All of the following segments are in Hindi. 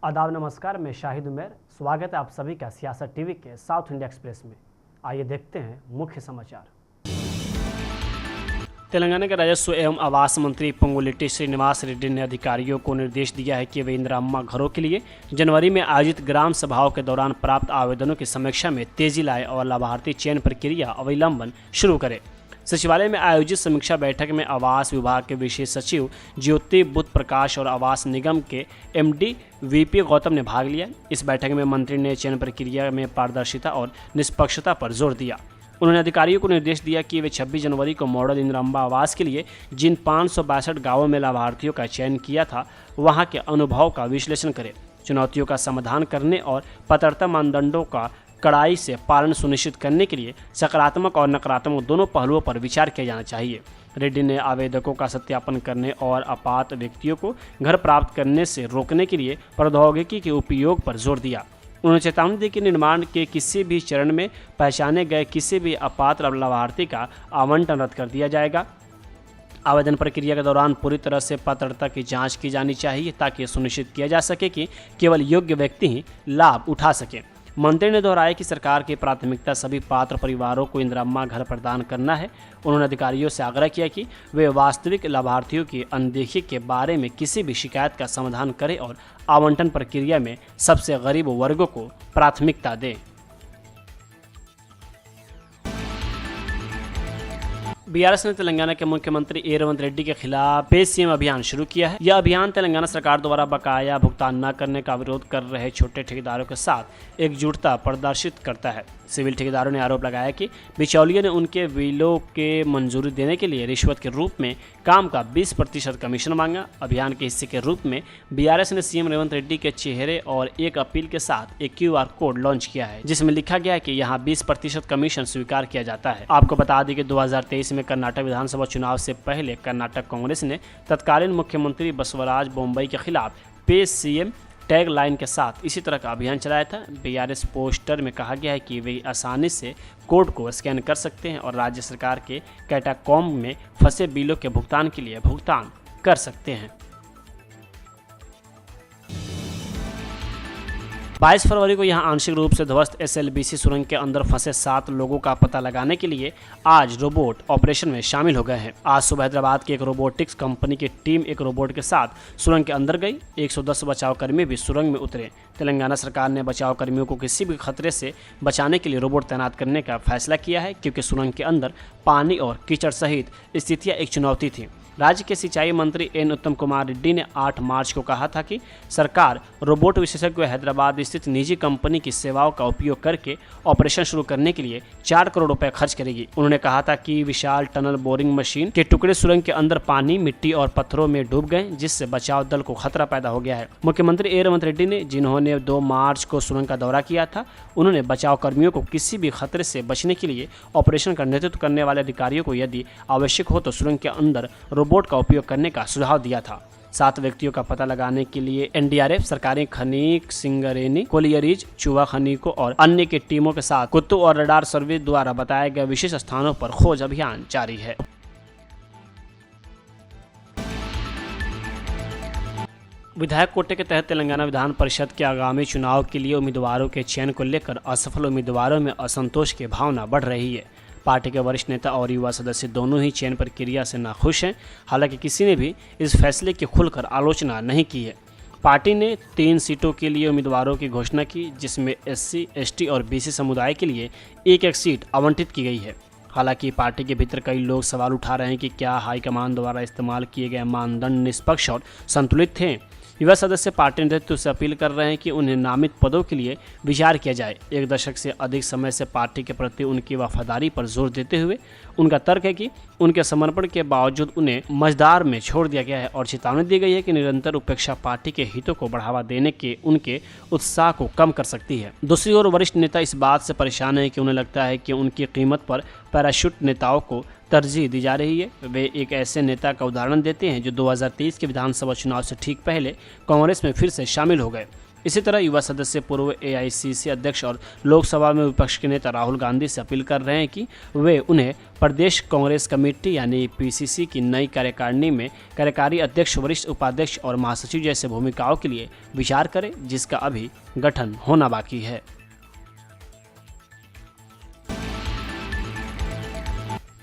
आदाब नमस्कार, मैं शाहिद उमेर। स्वागत है आप सभी का सियासत टीवी के साउथ इंडिया एक्सप्रेस में। आइए देखते हैं मुख्य समाचार। तेलंगाना के राजस्व एवं आवास मंत्री पोंगुलेट्टी श्रीनिवास रेड्डी ने अधिकारियों को निर्देश दिया है कि वे इंदिरा घरों के लिए जनवरी में आयोजित ग्राम सभाओं के दौरान प्राप्त आवेदनों की समीक्षा में तेजी लाए और लाभार्थी चयन प्रक्रिया अविलंबन शुरू करें। सचिवालय में आयोजित समीक्षा बैठक में आवास विभाग के विशेष सचिव ज्योति बुद्ध प्रकाश और आवास निगम के एमडी वीपी गौतम ने भाग लिया। इस बैठक में मंत्री ने चयन प्रक्रिया में पारदर्शिता और निष्पक्षता पर जोर दिया। उन्होंने अधिकारियों को निर्देश दिया कि वे 26 जनवरी को मॉडल इंदिरा आवास के लिए जिन 562 गांवों में लाभार्थियों का चयन किया था वहां के अनुभव का विश्लेषण करें, चुनौतियों का समाधान करने और पात्रता मानदंडों का कड़ाई से पालन सुनिश्चित करने के लिए सकारात्मक और नकारात्मक दोनों पहलुओं पर विचार किया जाना चाहिए। रेड्डी ने आवेदकों का सत्यापन करने और आपात व्यक्तियों को घर प्राप्त करने से रोकने के लिए प्रौद्योगिकी के उपयोग पर जोर दिया। उन्होंने चेतावनी दी कि निर्माण के किसी भी चरण में पहचाने गए किसी भी अपात्र लाभार्थी का आवंटन रद्द कर दिया जाएगा। आवेदन प्रक्रिया के दौरान पूरी तरह से पात्रता की जांच की जानी चाहिए ताकि सुनिश्चित किया जा सके कि केवल योग्य व्यक्ति ही लाभ उठा सकें। मंत्री ने दोहराया कि सरकार की प्राथमिकता सभी पात्र परिवारों को इंदिरा घर प्रदान करना है। उन्होंने अधिकारियों से आग्रह किया कि वे वास्तविक लाभार्थियों की अनदेखी के बारे में किसी भी शिकायत का समाधान करें और आवंटन प्रक्रिया में सबसे गरीब वर्गों को प्राथमिकता दें। बीआरएस ने तेलंगाना के मुख्यमंत्री ए रेवंत रेड्डी के खिलाफ पे सीएम अभियान शुरू किया है। यह अभियान तेलंगाना सरकार द्वारा बकाया भुगतान न करने का विरोध कर रहे छोटे ठेकेदारों के साथ एकजुटता प्रदर्शित करता है। सिविल ठेकेदारों ने आरोप लगाया कि बिचौलिए ने उनके बिलों के मंजूरी देने के लिए रिश्वत के रूप में काम का 20% कमीशन मांगा। अभियान के हिस्से के रूप में बीआरएस ने सीएम रेवंत रेड्डी के चेहरे और एक अपील के साथ एक QR कोड लॉन्च किया है, जिसमें लिखा गया है कि यहाँ 20% कमीशन स्वीकार किया जाता है। आपको बता दें कि 2023 में कर्नाटक विधानसभा चुनाव से पहले कर्नाटक कांग्रेस ने तत्कालीन मुख्यमंत्री बसवराज बोम्मई के खिलाफ पे सीएम टैग लाइन के साथ इसी तरह का अभियान चलाया था। बीआरएस पोस्टर में कहा गया है कि वे आसानी से कोड को स्कैन कर सकते हैं और राज्य सरकार के कैटाकॉम में फंसे बिलों के भुगतान के लिए भुगतान कर सकते हैं। 22 फरवरी को यहां आंशिक रूप से ध्वस्त SLBC सुरंग के अंदर फंसे 7 लोगों का पता लगाने के लिए आज रोबोट ऑपरेशन में शामिल हो गए हैं। आज सुबह हैदराबाद की एक रोबोटिक्स कंपनी की टीम एक रोबोट के साथ सुरंग के अंदर गई। 110 बचाव कर्मी भी सुरंग में उतरे। तेलंगाना सरकार ने बचाव कर्मियों को किसी भी खतरे से बचाने के लिए रोबोट तैनात करने का फैसला किया है, क्योंकि सुरंग के अंदर पानी और कीचड़ सहित स्थितियां एक चुनौती थी। राज्य के सिंचाई मंत्री एन उत्तम कुमार रेड्डी ने 8 मार्च को कहा था कि सरकार रोबोट विशेषज्ञ हैदराबाद स्थित निजी कंपनी की सेवाओं का उपयोग करके ऑपरेशन शुरू करने के लिए 4 करोड़ रुपए खर्च करेगी। उन्होंने कहा था कि विशाल टनल बोरिंग मशीन के टुकड़े सुरंग के अंदर पानी, मिट्टी और पत्थरों में डूब गए, जिससे बचाव दल को खतरा पैदा हो गया है। मुख्यमंत्री ए रेवंत रेड्डी ने, जिन्होंने 2 मार्च को सुरंग का दौरा किया था, उन्होंने बचाव कर्मियों को किसी भी खतरे से बचने के लिए ऑपरेशन का नेतृत्व करने वाले अधिकारियों को यदि आवश्यक हो तो सुरंग के अंदर रोबोट का उपयोग करने का सुझाव दिया था। 7 व्यक्तियों का पता लगाने के लिए NDRF, सरकारी खनिक, सिंगरेनी, कोलियरीज, चुवा खनिकों और अन्य की टीमों के साथ कुत्तू और रडार सर्विस द्वारा बताए गए विशेष स्थानों पर खोज अभियान जारी है। विधायक कोटे के तहत तेलंगाना विधान परिषद के आगामी चुनाव के लिए उम्मीदवारों के चयन को लेकर असफल उम्मीदवारों में असंतोष की भावना बढ़ रही है। पार्टी के वरिष्ठ नेता और युवा सदस्य दोनों ही चयन प्रक्रिया से नाखुश हैं। हालांकि किसी ने भी इस फैसले की खुलकर आलोचना नहीं की है। पार्टी ने 3 सीटों के लिए उम्मीदवारों की घोषणा की, जिसमें SC, ST और BC समुदाय के लिए एक सीट आवंटित की गई है। हालांकि पार्टी के भीतर कई लोग सवाल उठा रहे हैं कि क्या हाईकमान द्वारा इस्तेमाल किए गए मानदंड निष्पक्ष और संतुलित थे। युवा सदस्य पार्टी नेतृत्व से अपील कर रहे हैं कि उन्हें नामित पदों के लिए विचार किया जाए। 1 दशक से अधिक समय से पार्टी के प्रति उनकी वफादारी पर जोर देते हुए उनका तर्क है कि उनके समर्पण के बावजूद उन्हें मझधार में छोड़ दिया गया है और चेतावनी दी गई है कि निरंतर उपेक्षा पार्टी के हितों को बढ़ावा देने के उनके उत्साह को कम कर सकती है। दूसरी ओर वरिष्ठ नेता इस बात से परेशान है कि उन्हें लगता है कि उनकी कीमत पर पैराशूट नेताओं को तरजीह दी जा रही है। वे एक ऐसे नेता का उदाहरण देते हैं जो 2023 के विधानसभा चुनाव से ठीक पहले कांग्रेस में फिर से शामिल हो गए। इसी तरह युवा सदस्य पूर्व AICC अध्यक्ष और लोकसभा में विपक्ष के नेता राहुल गांधी से अपील कर रहे हैं कि वे उन्हें प्रदेश कांग्रेस कमेटी यानी PCC की नई कार्यकारिणी में कार्यकारी अध्यक्ष, वरिष्ठ उपाध्यक्ष और महासचिव जैसे भूमिकाओं के लिए विचार करें, जिसका अभी गठन होना बाकी है।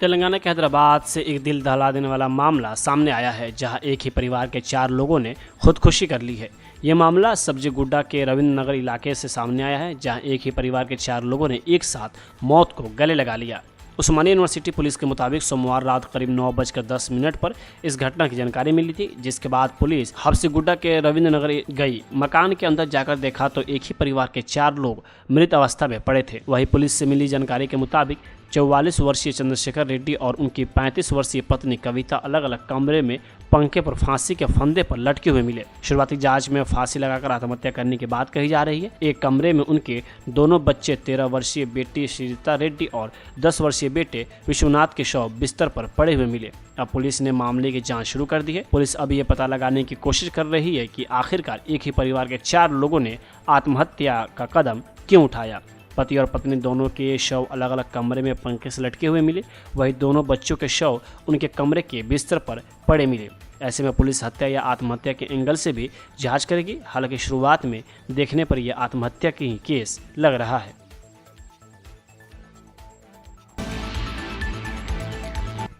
तेलंगाना के हैदराबाद से एक दिल दहला देने वाला मामला सामने आया है, जहां एक ही परिवार के 4 लोगों ने खुदकुशी कर ली है। ये मामला सब्जी गुड्डा के रविंद्र नगर इलाके से सामने आया है, जहां एक ही परिवार के 4 लोगों ने एक साथ मौत को गले लगा लिया। उस्मानिया यूनिवर्सिटी पुलिस के मुताबिक सोमवार रात करीब 9:10 पर इस घटना की जानकारी मिली थी, जिसके बाद पुलिस हफ्सीगुड्डा के रविंद्र नगर गई। मकान के अंदर जाकर देखा तो एक ही परिवार के 4 लोग मृत अवस्था में पड़े थे। वहीं पुलिस से मिली जानकारी के मुताबिक 44 वर्षीय चंद्रशेखर रेड्डी और उनकी 35 वर्षीय पत्नी कविता अलग अलग कमरे में पंखे पर फांसी के फंदे पर लटके हुए मिले। शुरुआती जांच में फांसी लगाकर आत्महत्या करने की बात कही जा रही है। एक कमरे में उनके दोनों बच्चे 13 वर्षीय बेटी श्रीता रेड्डी और 10 वर्षीय बेटे विश्वनाथ के शव बिस्तर पर पड़े हुए मिले। अब पुलिस ने मामले की जांच शुरू कर दी है। पुलिस अब ये पता लगाने की कोशिश कर रही है कि आखिरकार एक ही परिवार के 4 लोगों ने आत्महत्या का कदम क्यों उठाया। पति और पत्नी दोनों के शव अलग अलग कमरे में पंखे से लटके हुए मिले। वहीं दोनों बच्चों के शव उनके कमरे के बिस्तर पर पड़े मिले। ऐसे में पुलिस हत्या या आत्महत्या के एंगल से भी जांच करेगी। हालांकि शुरुआत में देखने पर यह आत्महत्या की ही केस लग रहा है।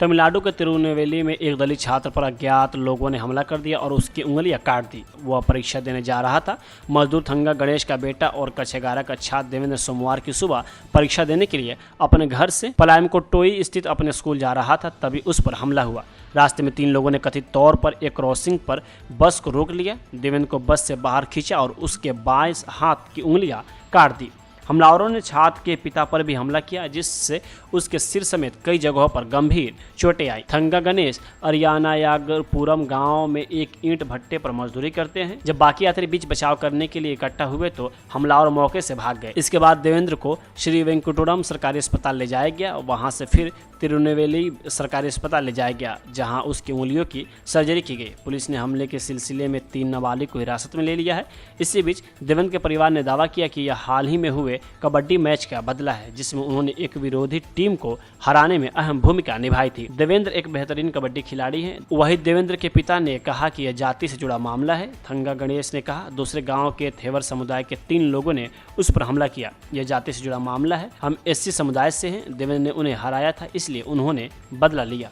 तमिलनाडु के तिरुनेलवेली में एक दलित छात्र पर अज्ञात लोगों ने हमला कर दिया और उसकी उंगलियां काट दी। वह परीक्षा देने जा रहा था। मजदूर थंगा गणेश का बेटा और कक्षा 11 का छात्र देवेंद्र सोमवार की सुबह परीक्षा देने के लिए अपने घर से पलायमकोट्टोई स्थित अपने स्कूल जा रहा था, तभी उस पर हमला हुआ। रास्ते में 3 लोगों ने कथित तौर पर एक क्रॉसिंग पर बस को रोक लिया। देवेंद्र को बस से बाहर खींचा और उसके बाएं हाथ की उंगलियां काट दी। हमलावरों ने छात्र के पिता पर भी हमला किया, जिससे उसके सिर समेत कई जगहों पर गंभीर चोटें आई। थंगा गणेश अरियानायागपुरम गांव में एक ईंट भट्टे पर मजदूरी करते हैं। जब बाकी यात्री बीच बचाव करने के लिए इकट्ठा हुए तो हमलावर मौके से भाग गए। इसके बाद देवेंद्र को श्री वेंकटुरम सरकारी अस्पताल ले जाया गया। वहां से फिर तिरुनेलवेली सरकारी अस्पताल ले जाया गया, जहां उसकी उंगलियों की सर्जरी की गई। पुलिस ने हमले के सिलसिले में 3 नाबालिग को हिरासत में ले लिया है। इसी बीच देवेंद्र के परिवार ने दावा किया कि यह हाल ही में हुए कबड्डी मैच का बदला है, जिसमें उन्होंने एक विरोधी टीम को हराने में अहम भूमिका निभाई थी। देवेंद्र एक बेहतरीन कबड्डी खिलाड़ी हैं। वहीं देवेंद्र के पिता ने कहा कि यह जाति से जुड़ा मामला है। थंगा गणेश ने कहा, दूसरे गांव के थेवर समुदाय के 3 लोगों ने उस पर हमला किया। यह जाति से जुड़ा मामला है। हम SC समुदाय से हैं। देवेंद्र ने उन्हें हराया था, इसलिए उन्होंने बदला लिया।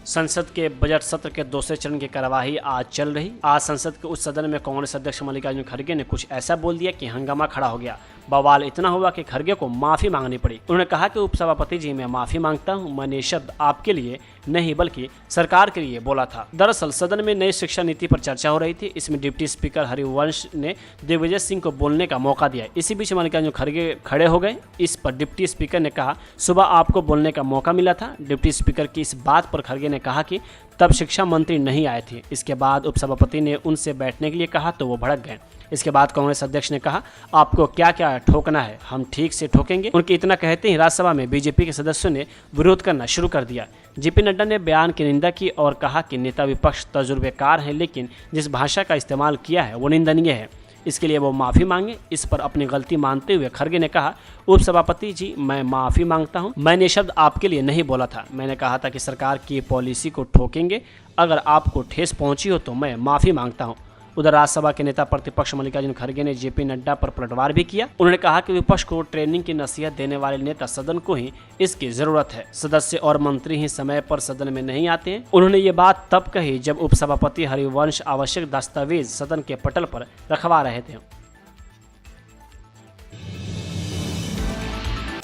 संसद के बजट सत्र के दूसरे चरण की कार्यवाही आज चल रही। आज संसद के उच्च सदन में कांग्रेस अध्यक्ष मल्लिकार्जुन खड़गे ने कुछ ऐसा बोल दिया कि हंगामा खड़ा हो गया। बवाल इतना हुआ कि खड़गे को माफी मांगनी पड़ी। उन्होंने कहा कि उपसभापति जी, मैं माफी मांगता हूं। मैंने ये शब्द आपके लिए नहीं बल्कि सरकार के लिए बोला था। दरअसल सदन में नई शिक्षा नीति पर चर्चा हो रही थी। इसमें डिप्टी स्पीकर हरिवंश ने दिग्विजय सिंह को बोलने का मौका दिया। इसी बीच मल्लिकार्जुन खड़गे खड़े हो गए। इस पर डिप्टी स्पीकर ने कहा, सुबह आपको बोलने का मौका मिला था। डिप्टी स्पीकर की इस बात पर खड़गे ने कहा कि तब शिक्षा मंत्री नहीं आए थे। इसके बाद उपसभापति ने उनसे बैठने के लिए कहा तो वो भड़क गए। इसके बाद कांग्रेस अध्यक्ष ने कहा, आपको क्या क्या ठोकना है, हम ठीक से ठोकेंगे। उनके इतना कहते ही राज्यसभा में बीजेपी के सदस्यों ने विरोध करना शुरू कर दिया। जेपी नड्डा ने बयान की निंदा की और कहा कि नेता विपक्ष तजुर्बेकार हैं, लेकिन जिस भाषा का इस्तेमाल किया है वो निंदनीय है। इसके लिए वो माफ़ी मांगे। इस पर अपनी गलती मानते हुए खड़गे ने कहा, उपसभापति जी, मैं माफ़ी मांगता हूं। मैंने शब्द आपके लिए नहीं बोला था। मैंने कहा था कि सरकार की पॉलिसी को ठोकेंगे। अगर आपको ठेस पहुंची हो तो मैं माफ़ी मांगता हूं। उधर राज्यसभा के नेता प्रतिपक्ष मल्लिकार्जुन खड़गे ने जेपी नड्डा पर पलटवार भी किया। उन्होंने कहा कि विपक्ष को ट्रेनिंग की नसीहत देने वाले नेता सदन को ही इसकी जरूरत है। सदस्य और मंत्री ही समय पर सदन में नहीं आते हैं। उन्होंने ये बात तब कही जब उपसभापति हरिवंश आवश्यक दस्तावेज सदन के पटल पर रखवा रहे थे।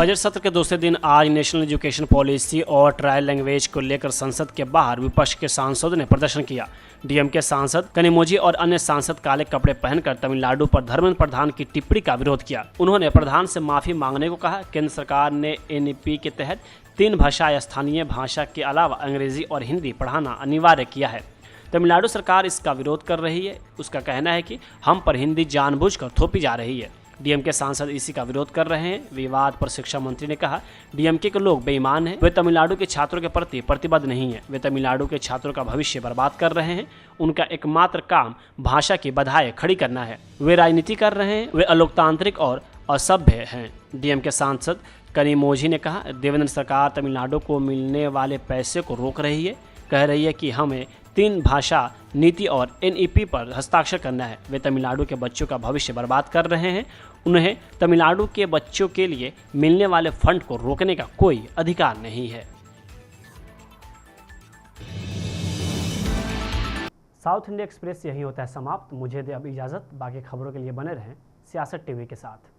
बजट सत्र के दूसरे दिन आज नेशनल एजुकेशन पॉलिसी और ट्रायल लैंग्वेज को लेकर संसद के बाहर विपक्ष के सांसदों ने प्रदर्शन किया। डीएमके सांसद कनिमोझी और अन्य सांसद काले कपड़े पहनकर तमिलनाडु पर धर्मेंद्र प्रधान की टिप्पणी का विरोध किया। उन्होंने प्रधान से माफी मांगने को कहा। केंद्र सरकार ने NEP के तहत 3 भाषा स्थानीय भाषा के अलावा अंग्रेजी और हिंदी पढ़ाना अनिवार्य किया है। तमिलनाडु सरकार इसका विरोध कर रही है। उसका कहना है कि हम पर हिंदी जानबूझकर थोपी जा रही है। डीएमके सांसद इसी का विरोध कर रहे हैं। विवाद पर शिक्षा मंत्री ने कहा, डीएमके के लोग बेईमान हैं, वे तमिलनाडु के छात्रों के प्रति प्रतिबद्ध नहीं है, वे तमिलनाडु के छात्रों का भविष्य बर्बाद कर रहे हैं। उनका एकमात्र काम भाषा की बाधाएं खड़ी करना है। वे राजनीति कर रहे हैं, वे अलोकतांत्रिक और असभ्य हैं। डीएमके सांसद कनिमोझी ने कहा, देवेंद्र सरकार तमिलनाडु को मिलने वाले पैसे को रोक रही है, कह रही है कि हमें 3 भाषा नीति और एनईपी पर हस्ताक्षर करना है। वे तमिलनाडु के बच्चों का भविष्य बर्बाद कर रहे हैं। उन्हें तमिलनाडु के बच्चों के लिए मिलने वाले फंड को रोकने का कोई अधिकार नहीं है। साउथ इंडिया एक्सप्रेस यही होता है समाप्त। मुझे दे अब इजाज़त। बाकी खबरों के लिए बने रहें सियासत टीवी के साथ।